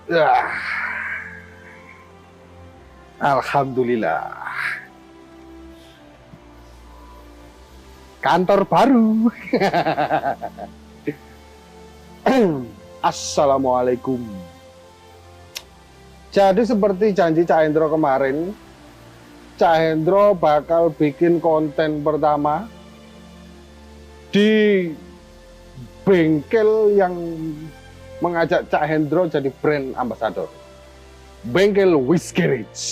Ya, alhamdulillah. Kantor baru. Assalamualaikum. Jadi seperti janji Cak Hendro kemarin, Cak Hendro bakal bikin konten pertama di bengkel yang mengajak Cak Hendro jadi brand ambassador. Bengkel Wiz Garage.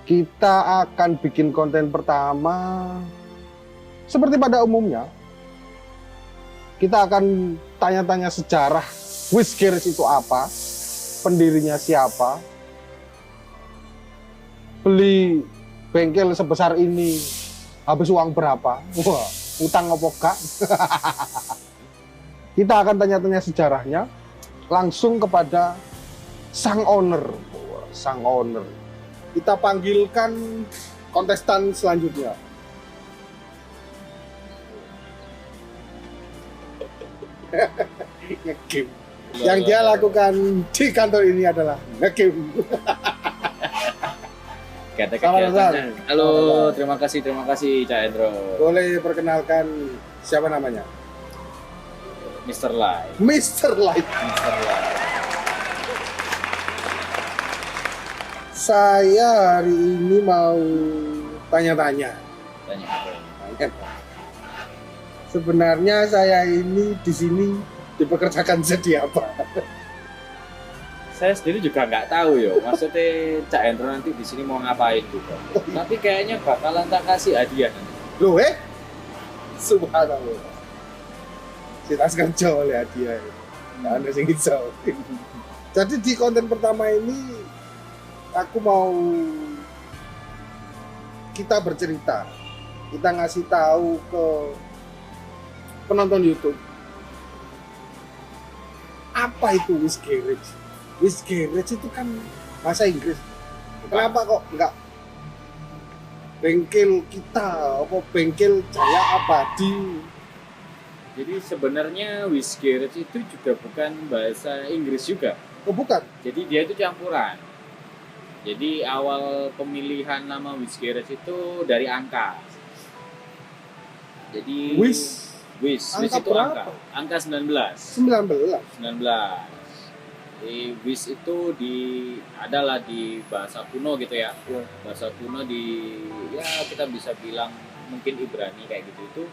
Kita akan bikin konten pertama seperti pada umumnya. Kita akan tanya-tanya sejarah Wiz Garage itu apa, pendirinya siapa, beli bengkel sebesar ini habis uang berapa, wah, utang apa gak? Kita akan tanya-tanya sejarahnya langsung kepada sang owner. Sang owner. Kita panggilkan kontestan selanjutnya. Nge-game. Yang dia lakukan di kantor ini adalah nge-game. Kata-katanya. Halo, terima kasih Cak Hendro. Boleh perkenalkan siapa namanya? Mr. Lai. Mr. Light. Mr. Lai. Saya hari ini mau tanya-tanya. Tanya apa? Sebenarnya saya ini di sini dipekerjakan jadi apa? Saya sendiri juga nggak tahu yo. Maksudnya Cak Hendro nanti di sini mau ngapain juga. Tapi kayaknya bakalan tak kasih hadiah nanti. Loh subhanallah. Kita kerja oleh hadiah. Nggak ada yang bisa. Jadi di konten pertama ini aku mau kita bercerita. Kita ngasih tahu ke penonton YouTube apa itu Wiz Garage. Wiz Garage itu kan bahasa Inggris. Kenapa kok enggak bengkel kita, apa bengkel Jaya Abadi? Jadi sebenarnya Wiz Garage itu juga bukan bahasa Inggris juga. Oh bukan? Jadi dia itu campuran. Jadi awal pemilihan nama Wiz Garage itu dari angka. Jadi Wiz itu angka berapa? angka 19. 19. 19. Jadi Wiz itu adalah di bahasa kuno gitu ya. Ya. Bahasa kuno ya kita bisa bilang mungkin Ibrani kayak gitu itu.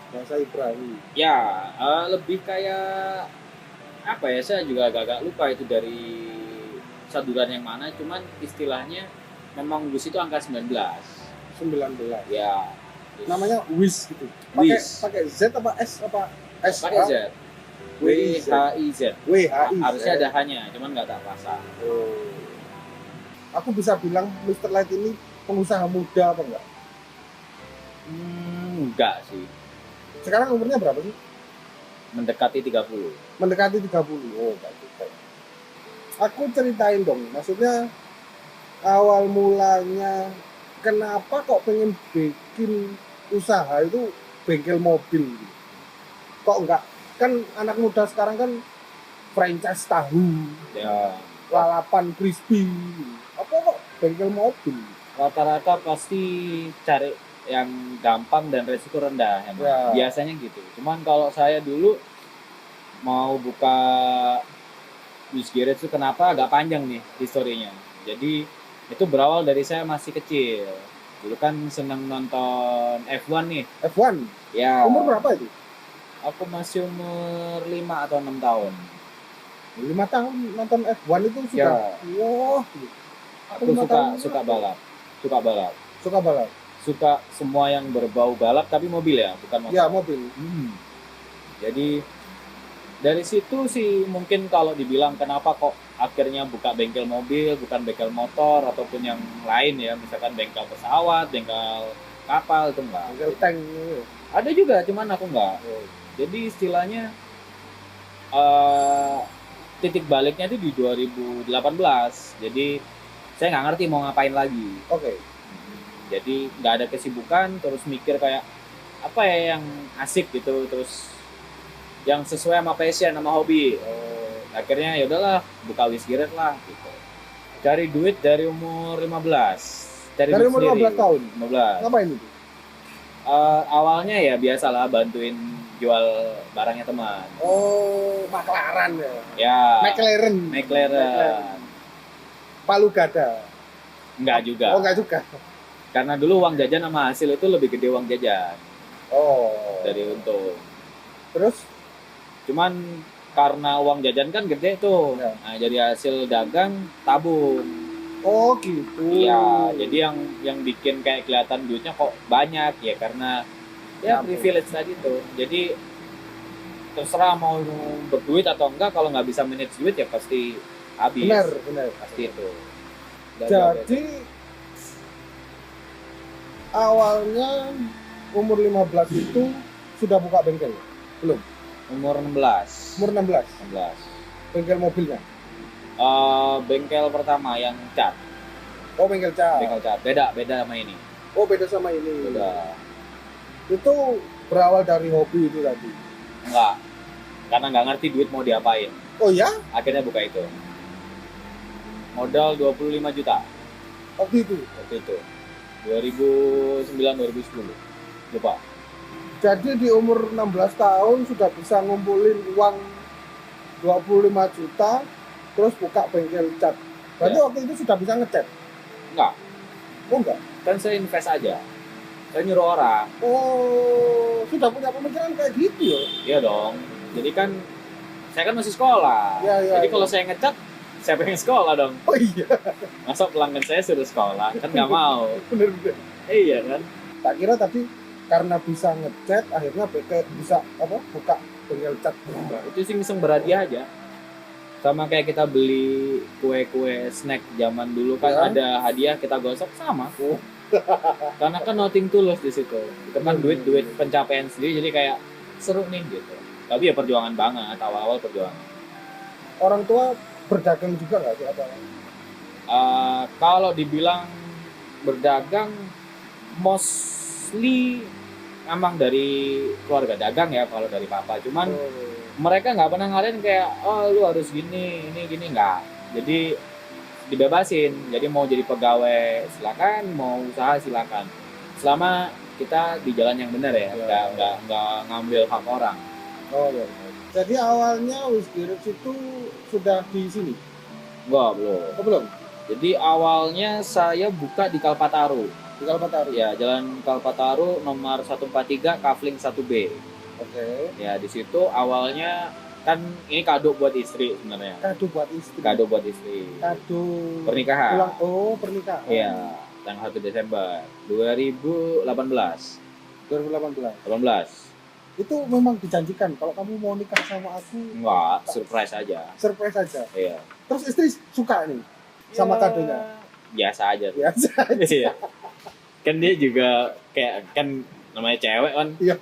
Bahasa Ibrani. Ya, lebih kayak apa ya, saya juga agak lupa itu dari saduran yang mana, cuman istilahnya memang Wiz itu angka 19. 19. Ya. Namanya Wiz gitu. Wiz. Pakai Z apa S apa S? Pakai Z. WHIZ. WHI. Harusnya ada hanya, cuman nggak tak pasang. Oh. Aku bisa bilang Mr. Light ini pengusaha muda apa enggak? Enggak sih. Sekarang umurnya berapa sih? Mendekati 30. Mendekati 30. Oh, enggak juga. Aku ceritain dong. Maksudnya awal mulanya kenapa kok pengen bikin usaha itu bengkel mobil? Kok enggak? Kan anak muda sekarang kan franchise tahu, Ya, lalapan crispy. Apa kok bengkel mobil? rata-rata pasti cari yang gampang dan resiko rendah emang. Ya. Biasanya gitu. Cuman kalau saya dulu mau buka Wiz Garage itu kenapa agak panjang nih historinya. Jadi itu berawal dari saya masih kecil. Dulu kan seneng nonton F1 nih. F1. Ya. Umur berapa itu? Aku masih umur 5 atau 6 tahun. 5 tahun nonton F1 itu sudah. Ya. Wah. Aku lima tahun suka balap. Suka balap. Suka balap. Suka semua yang berbau balap tapi mobil ya, bukan motor. Ya, mobil. Jadi dari situ sih mungkin kalau dibilang kenapa kok akhirnya buka bengkel mobil, bukan bengkel motor ataupun yang lain ya, misalkan bengkel pesawat, bengkel kapal itu enggak. Bengkel tank. Ada juga, cuman aku enggak. Jadi istilahnya titik baliknya itu di 2018. Jadi saya nggak ngerti mau ngapain lagi. Oke. Jadi nggak ada kesibukan, terus mikir kayak apa ya yang asik gitu, terus yang sesuai sama passion, sama hobi. Akhirnya ya udahlah buka Wisgiret lah gitu. Cari duit dari umur 15. Cari Dari duit umur sendiri. 15 tahun. 15. Ngapain itu? Awalnya ya biasalah bantuin jual barangnya teman. Oh, maklaran ya. Ya. McLaren. McLaren. Palu gada. Enggak juga. Oh, enggak juga. Karena dulu uang jajan sama hasil itu lebih gede uang jajan Oh. dari untung. Terus? Cuman karena uang jajan kan gede tuh. Ya. Nah, jadi hasil dagang tabung. Oh, gitu. Iya, jadi yang bikin kayak kelihatan duitnya kok banyak ya karena ya Tabung. privilege tadi tuh. Jadi terserah mau berduit atau enggak, kalau nggak bisa manage duit ya pasti habis. Benar, benar. Pasti itu. Nggak Jadi awalnya umur 15 itu sudah buka bengkel? Belum? umur 16. Umur 16? 16. Bengkel mobilnya? Bengkel pertama yang cat. Oh, bengkel cat. Bengkel cat. Beda sama ini. Oh, beda sama ini. Beda. Itu berawal dari hobi itu tadi? Enggak. Karena nggak ngerti duit mau diapain. Oh ya? Akhirnya buka itu. Modal 25 juta Waktu itu? waktu itu. 2009-2010. Lupa. Jadi di umur 16 tahun sudah bisa ngumpulin uang 25 juta, terus buka bengkel cat. Berarti Ya. waktu itu sudah bisa ngecat? Enggak. Oh enggak? Kan saya invest aja. Saya nyuruh orang. Oh, sudah punya pemikiran kayak gitu ya? Iya dong. Jadi kan saya kan masih sekolah. Ya, ya, Jadi ya. kalau saya ngecat, saya pengen sekolah dong. Oh iya, Masa pelanggan saya suruh sekolah? Kan nggak mau. bener-bener. Iya kan? Tak kira tadi karena bisa ngecat, akhirnya bisa buka bengkel cat. Itu sih iseng berhadiah aja. Sama kayak kita beli kue-kue snack zaman dulu kan Ya. ada hadiah kita gosok sama. Oh. Karena kan nothing tulus di situ. Itu kan Hmm. duit pencapaian sendiri, jadi kayak seru nih gitu. Tapi ya perjuangan banget, awal-awal perjuangan. Orang tua berdagang juga nggak sih? Apa? Kalau dibilang berdagang, mostly emang dari keluarga dagang ya kalau dari papa. Cuman mereka nggak pernah ngadain kayak, oh lu harus gini, ini gini, nggak. Jadi dibebasin. Jadi mau jadi pegawai silakan, mau usaha silakan. Selama kita di jalan yang benar ya, nggak ngambil hak orang. Oh iya. Jadi awalnya Wisgiret itu sudah di sini? Enggak, belum. Oh belum? Jadi awalnya saya buka di Kalpataru. Di Kalpataru? Ya, Jalan Kalpataru nomor 143 Kafling 1B. Oke. Ya, di situ awalnya kan ini kado buat istri sebenarnya. Kado buat istri. Kado buat istri. Kado Pernikahan. pernikahan. Iya, tanggal 1 Desember 2018. 2018. 18. Itu memang dijanjikan kalau kamu mau nikah sama aku, Enggak, surprise aja. surprise aja. Iya. Terus istri suka nih sama Ya, kadonya. Biasa aja. Biasa. Iya. Kan dia juga kayak kan namanya cewek kan, Iya.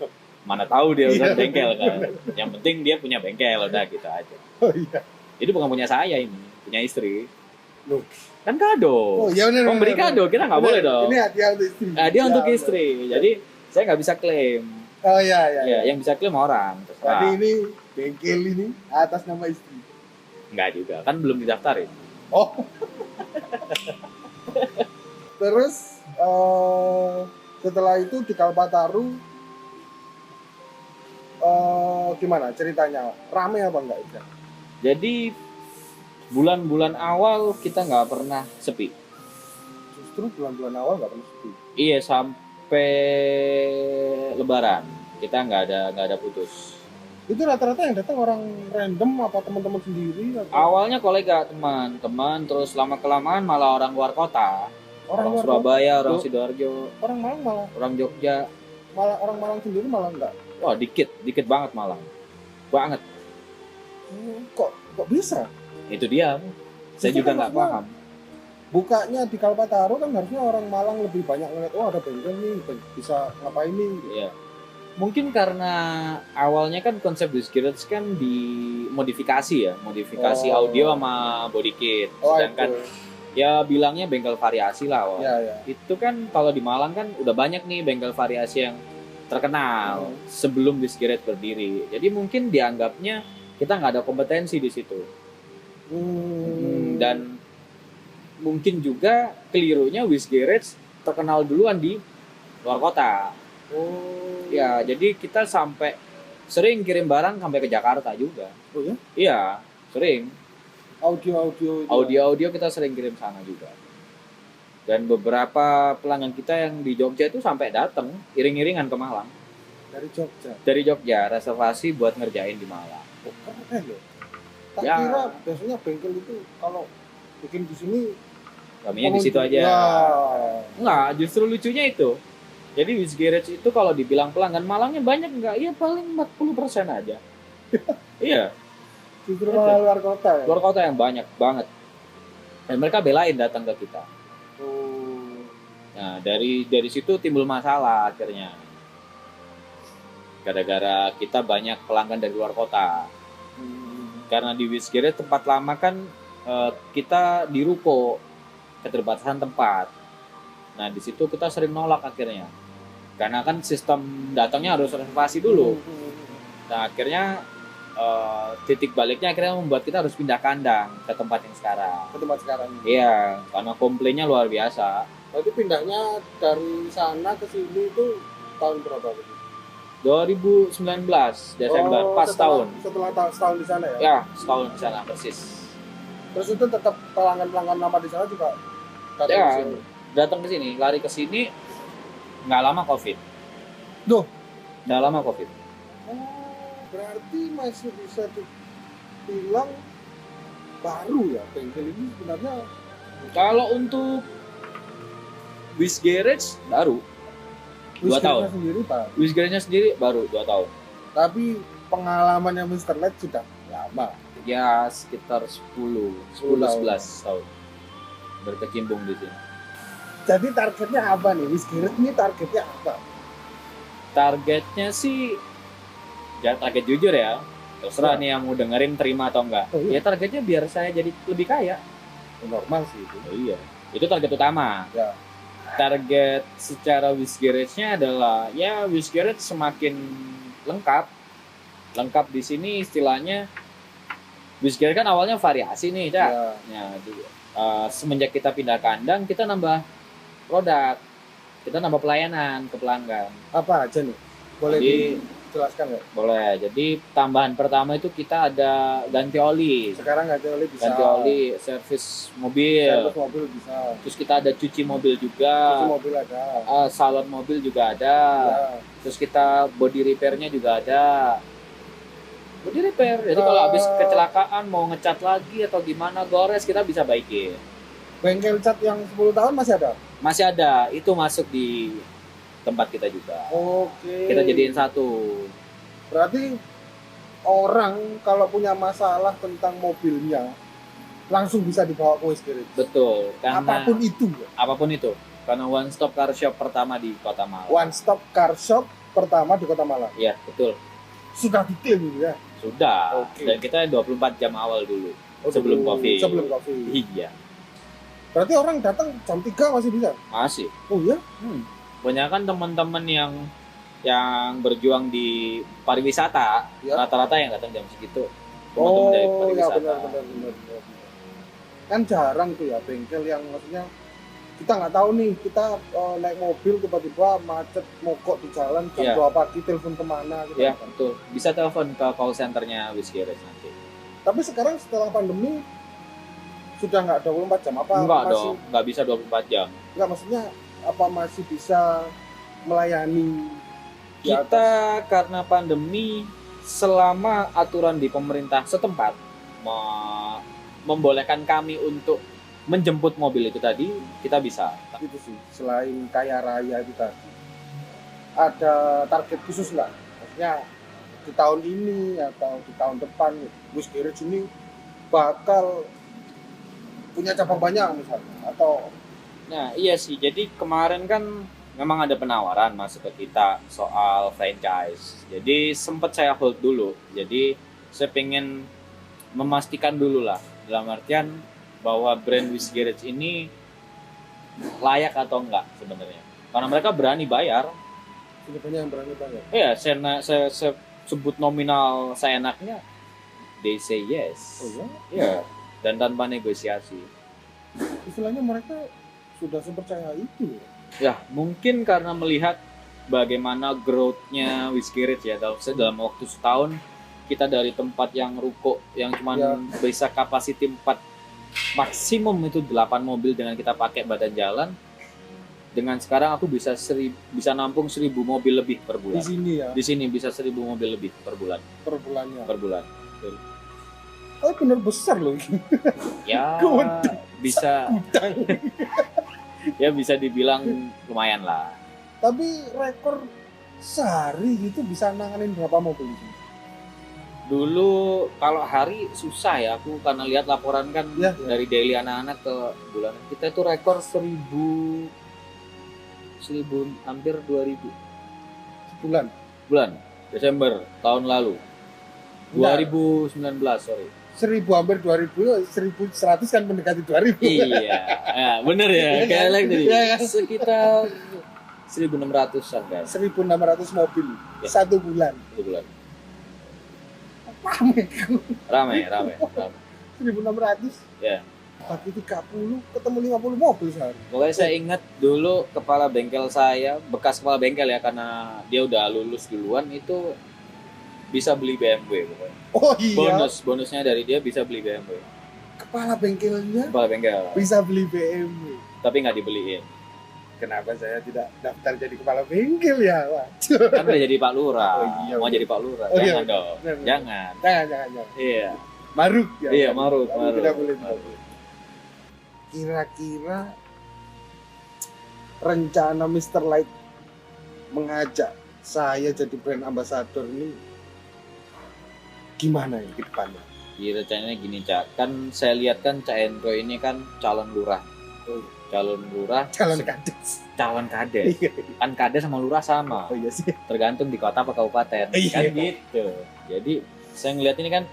mana tahu dia udah Iya, bengkel kan. Yang penting dia punya bengkel, udah gitu aja. Oh iya. Jadi bukan punya saya ini, punya istri. Loh. Kan kado. Oh iya benar. Memberi kado kita nggak boleh dong. Ini hadiah untuk istri. Dia untuk Ya, istri. Jadi saya nggak bisa klaim. Oh iya iya. Ya, yang bisa klaim orang. Jadi Terserah. ini bengkel ini atas nama istri. Nggak juga, kan belum didaftarin. Oh. Terus setelah itu di Kalpataru gimana ceritanya? Rame apa enggak itu? Jadi bulan-bulan awal kita nggak pernah sepi. Justru bulan-bulan awal nggak pernah sepi. Iya, sampai Lebaran kita nggak ada putus. Itu rata-rata yang datang orang random apa teman-teman sendiri? Atau Awalnya kolega, teman, terus lama kelamaan malah orang luar kota, orang luar Surabaya, orang Loh. Sidoarjo, kota? Orang Malang orang Jogja. orang Malang sendiri malah enggak. Wah, dikit banget malah, banget. Kok bisa? Itu dia. Saya Itu juga kan nggak maksudnya paham. Bukanya di Kalpataru kan harusnya orang Malang lebih banyak ngeliat, oh ada bengkel nih, bisa ngapain nih. Iya. Mungkin karena awalnya kan konsep Wisgiret kan dimodifikasi ya, modifikasi Oh. audio sama body kit. Oh, Sedangkan itu. ya bilangnya bengkel variasi lah. Wak. Ya, ya. Itu kan kalau di Malang kan udah banyak nih bengkel variasi yang terkenal sebelum Wisgiret berdiri. Jadi mungkin dianggapnya kita nggak ada kompetensi di situ. Dan mungkin juga kelirunya Wish Garage terkenal duluan di luar kota. Oh. Ya, jadi kita sampai sering kirim barang sampai ke Jakarta juga. Oh ya? Iya, sering. Audio. Audio kita sering kirim sana juga. Dan beberapa pelanggan kita yang di Jogja itu sampai datang iring-iringan ke Malang. Dari Jogja. Dari Jogja reservasi buat ngerjain di Malang. Oh, keren loh. Tak Ya. kira biasanya bengkel itu kalau bikin di sini Kaminya di situ aja. Ya. Enggak, justru lucunya itu. Jadi Wish Garage itu kalau dibilang pelanggan Malangnya banyak enggak? Iya paling 40% aja. Iya, Justru malah luar kota ya. luar kota yang banyak banget. Dan mereka belain datang ke kita. Oh. Nah, dari situ timbul masalah akhirnya. Gara-gara kita banyak pelanggan dari luar kota. Karena di Wish Garage tempat lama kan kita di ruko, keterbatasan tempat. Nah, di situ kita sering nolak akhirnya. Karena kan sistem datangnya harus reservasi dulu. Nah, akhirnya titik baliknya akhirnya membuat kita harus pindah kandang ke tempat yang sekarang. Ke tempat sekarang ini. Iya, karena komplainnya luar biasa. Berarti pindahnya dari sana ke sini itu tahun berapa? 2019 Desember, pas tahun. Setelah setahun di sana ya? Ya, setahun di sana persis. Terus itu tetap pelanggan-pelanggan lama di sana juga datang Ya, ke sini? datang ke sini, lari ke sini, nggak lama COVID. Duh. Nggak lama COVID. Oh, berarti masih bisa dibilang baru ya bengkel ini sebenarnya. Kalau untuk Wish Garage baru 2 tahun. Sendiri Pak. Wish Garage-nya sendiri baru 2 tahun. Tapi pengalamannya Mr. Light sudah lama. Ya sekitar 10-11 tahun berkecimpung di sini. Jadi targetnya apa nih? Wish Garage ini targetnya apa? Targetnya sih, ya target jujur ya. Terserah nih yang mau dengerin terima atau enggak. Oh, iya. Ya targetnya biar saya jadi lebih kaya. Normal sih itu. Oh iya. Itu target utama. Ya. Target secara Wish Garage-nya adalah ya Wish Garage semakin lengkap. Lengkap di sini istilahnya Wish Garage kan awalnya variasi nih, Cak. Ya. Ya, semenjak kita pindah kandang, kita nambah produk. Kita nambah pelayanan ke pelanggan. Apa aja nih? Boleh Jadi, dijelaskan nggak? boleh. Jadi tambahan pertama itu kita ada ganti oli. Sekarang nggak oli bisa. Ganti oli, servis mobil. Servis mobil bisa. Terus kita ada cuci mobil juga. Cuci mobil ada. Salon mobil juga ada. Ya. Terus kita body repairnya juga ada. Body repair. Jadi kalau habis kecelakaan mau ngecat lagi atau gimana gores kita bisa baikin. Bengkel cat yang 10 tahun masih ada? Masih ada. Itu masuk di tempat kita juga. Oke. Kita jadiin satu. Berarti orang kalau punya masalah tentang mobilnya langsung bisa dibawa ke Wish Garage. Betul. Karena Apapun itu. apapun itu. Karena one stop car shop pertama di Kota Malang. One stop car shop pertama di Kota Malang. Iya, betul. Sudah diklaim gitu ya. Sudah. Oke. Dan kita 24 jam awal dulu. Oh, Sebelum dulu. Covid. Sebelum Covid. Iya, Berarti orang datang jam 3 masih bisa. masih. Oh iya? Banyak kan teman-teman yang berjuang di pariwisata, Ya. rata-rata yang datang jam segitu. Teman-teman dari Oh ya pariwisata. benar. Kan jarang tuh ya bengkel yang maksudnya kita nggak tahu nih kita naik mobil tiba-tiba macet mogok di jalan jam Iya. 2 pagi telepon kemana gitu. Ya, kan. betul. Bisa telepon ke call centernya Wish Garage nanti. Tapi sekarang setelah pandemi sudah nggak 24 jam apa Enggak masih dong, nggak bisa 24 jam. nggak maksudnya apa masih bisa melayani di atas? Kita karena pandemi selama aturan di pemerintah setempat membolehkan kami untuk menjemput mobil itu tadi, kita bisa. Itu sih selain kaya raya itu tadi ada target khusus nggak? Maksudnya di tahun ini atau di tahun depan Wish Garage ini bakal punya cabang banyak misalnya atau Nah, iya sih. Jadi kemarin kan memang ada penawaran masuk ke kita soal franchise. Jadi sempat saya hold dulu. Jadi saya pengen memastikan dulu lah dalam artian bahwa brand Wish Garage ini layak atau enggak sebenarnya. Karena mereka berani bayar. sebenarnya yang berani banyak. Ya, saya sebut nominal saya enaknya. They say yes. Oh ya? Ya. dan tanpa negosiasi. Istilahnya mereka sudah sepercaya itu ya. Ya, mungkin karena melihat bagaimana growth-nya Whiskey Ridge ya, dalam waktu setahun kita dari tempat yang ruko yang cuma Ya. bisa kapasiti 4 maksimum itu 8 mobil dengan kita pakai badan jalan, dengan sekarang aku bisa nampung 1.000 mobil lebih per Di bulan. sini ya Di sini bisa 1.000 mobil lebih per bulan. per bulannya. Per bulan. Oh bener besar loh ini. Ya Gudang. bisa Gudang. ya bisa dibilang lumayan lah. Tapi rekor sehari gitu bisa nanganin berapa mobil di sini? Dulu kalau hari susah ya, aku karena lihat laporan kan Ya, ya. dari daily anak-anak ke bulanan kita itu rekor 1000 hampir 2000 Bulan. bulan Desember tahun lalu. Bentar. 2019 sorry. 1000 hampir 2000, 1100 kan mendekati 2000. Iya, ya, bener ya, Iya kayak kan? like tadi. Iya kan? Sekitar 1.600-an kan 1.600 mobil Ya. satu bulan. satu bulan. Ramai. Ramai. 1.600 Ya. bagi 30 ketemu 50 mobil sehari. Pokoknya saya ingat dulu kepala bengkel saya, bekas kepala bengkel ya, karena dia udah lulus duluan itu bisa beli BMW pokoknya. Oh iya. Bonusnya dari dia bisa beli BMW. Kepala bengkelnya Kepala bengkel, bisa beli BMW. tapi nggak dibeliin. Kenapa saya tidak daftar jadi kepala bengkel ya? Waduh. Kan udah jadi Pak Lurah. Oh iya, Mau iya. jadi Pak Lurah. Oh iya. Jangan dong. Benar, benar. Jangan. Jangan. Iya. Maruk ya. Iya, marut. Tidak boleh. Marut. Kira-kira rencana Mr. Light mengajak saya jadi brand ambassador ini gimana ya ke depannya? Iya, rencananya gini, Cak. Kan saya lihat kan Cak Hendro ini kan calon lurah. Oh. Calon lurah, Calon kades. calon kades. Iya. Kan kades sama lurah sama. Oh iya sih. Tergantung di kota apa kabupaten. Iya. Kan gitu. Jadi saya ngeliat ini kan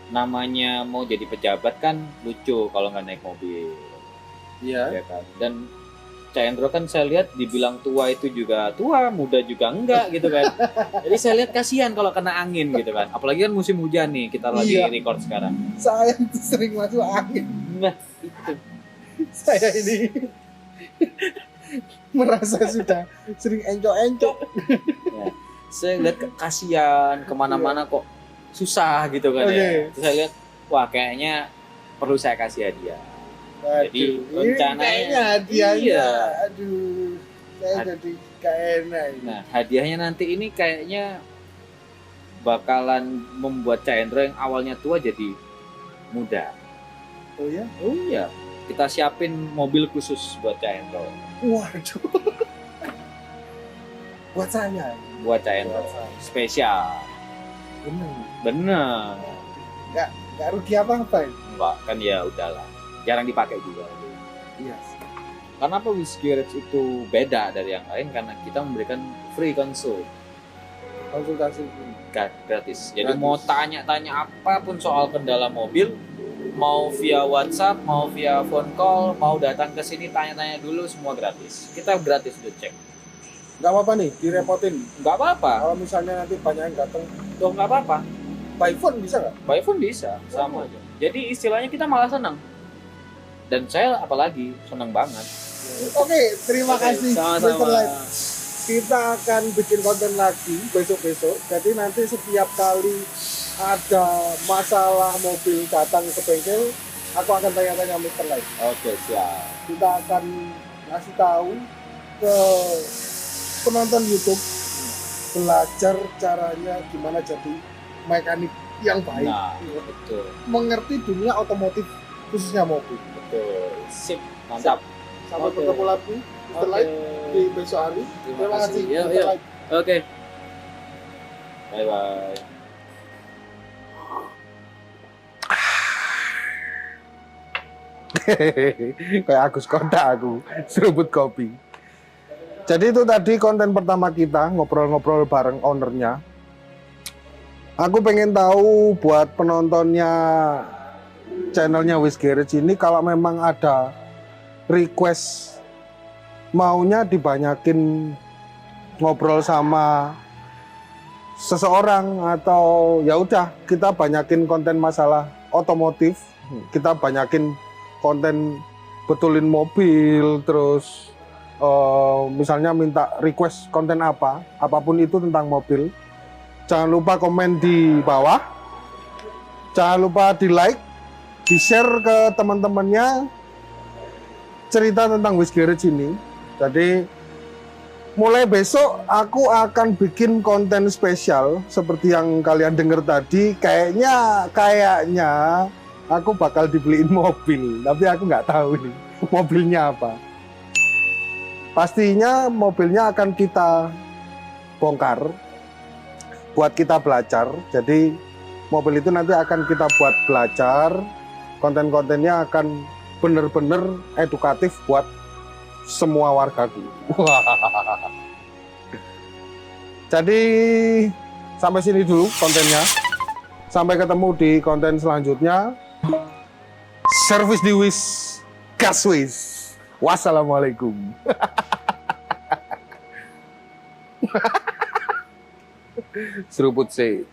namanya mau jadi pejabat kan lucu kalau nggak naik mobil. Iya. Ya kan. Dan Cak Hendro kan saya lihat dibilang tua itu juga tua, muda juga enggak gitu kan. Jadi saya lihat kasihan kalau kena angin gitu kan. Apalagi kan musim hujan nih, kita lagi Iya. record sekarang. Saya tuh sering masuk angin. Nah, itu. Saya ini merasa sudah sering encok-encok. Saya lihat kasihan kemana-mana kok susah gitu kan Oke. ya. Terus saya lihat, wah kayaknya perlu saya kasih hadiah. Jadi, Aduh, rencananya- ini kayaknya hadiahnya. Iya. Aduh, saya jadi gak enak ini. Nah, hadiahnya nanti ini kayaknya bakalan membuat Cak Hendro yang awalnya tua jadi muda. Oh ya? Oh iya, kita siapin mobil khusus buat Cak Hendro. Waduh. Buat saya. Buat Cak Hendro. Buat saya. Spesial. Bener. Bener. Gak rugi apa-apa ini. Enggak, kan ya udahlah. Jarang dipakai juga. Iya. Kenapa Whiskey Ridge itu beda dari yang lain? Karena kita memberikan free consult, Konsultasi. gratis. Jadi Gratis. mau tanya-tanya apapun soal kendala mobil, mau via WhatsApp, mau via phone call, mau datang ke sini tanya-tanya dulu, semua gratis. Kita gratis udah cek. Gak apa-apa nih, direpotin. Nggak apa-apa, Kalau misalnya nanti banyak yang datang, tuh nggak apa-apa. by phone bisa nggak? By phone bisa, sama aja. Jadi istilahnya kita malah senang. Dan saya apalagi senang banget. Oke, terima kasih Sama-sama. Mr. Light. Kita akan bikin konten lagi besok-besok. Jadi nanti setiap kali ada masalah mobil datang ke bengkel, aku akan tanya-tanya Mr. Light. Oke, siap. Kita akan ngasih tahu ke penonton YouTube belajar caranya gimana jadi mekanik yang baik, Nah, betul. mengerti dunia otomotif khususnya mobil. Betul. Sip, mantap. Sampai Oke. bertemu lagi Mr. Light di besok hari. Terima kasih Yuk, Mr. yuk. Light. Oke. Bye bye. Kayak Agus Konda aku seruput kopi. Jadi itu tadi konten pertama kita ngobrol-ngobrol bareng ownernya. Aku pengen tahu buat penontonnya channelnya Whiskey Ridge ini kalau memang ada request maunya dibanyakin ngobrol sama seseorang atau ya udah kita banyakin konten masalah otomotif kita banyakin konten betulin mobil, terus misalnya minta request konten apa, apapun itu tentang mobil. Jangan lupa komen di bawah, jangan lupa di like, di share ke teman-temannya cerita tentang Wiz Garage ini. Jadi mulai besok aku akan bikin konten spesial seperti yang kalian dengar tadi. Kayaknya aku bakal dibeliin mobil, tapi aku nggak tahu nih mobilnya apa. Pastinya mobilnya akan kita bongkar buat kita belajar. Jadi mobil itu nanti akan kita buat belajar, konten-kontennya akan bener-bener edukatif buat semua wargaku. Jadi sampai sini dulu kontennya. Sampai ketemu di konten selanjutnya. Servis di Wiz, gas Wiz. Wassalamualaikum. Seruput sih.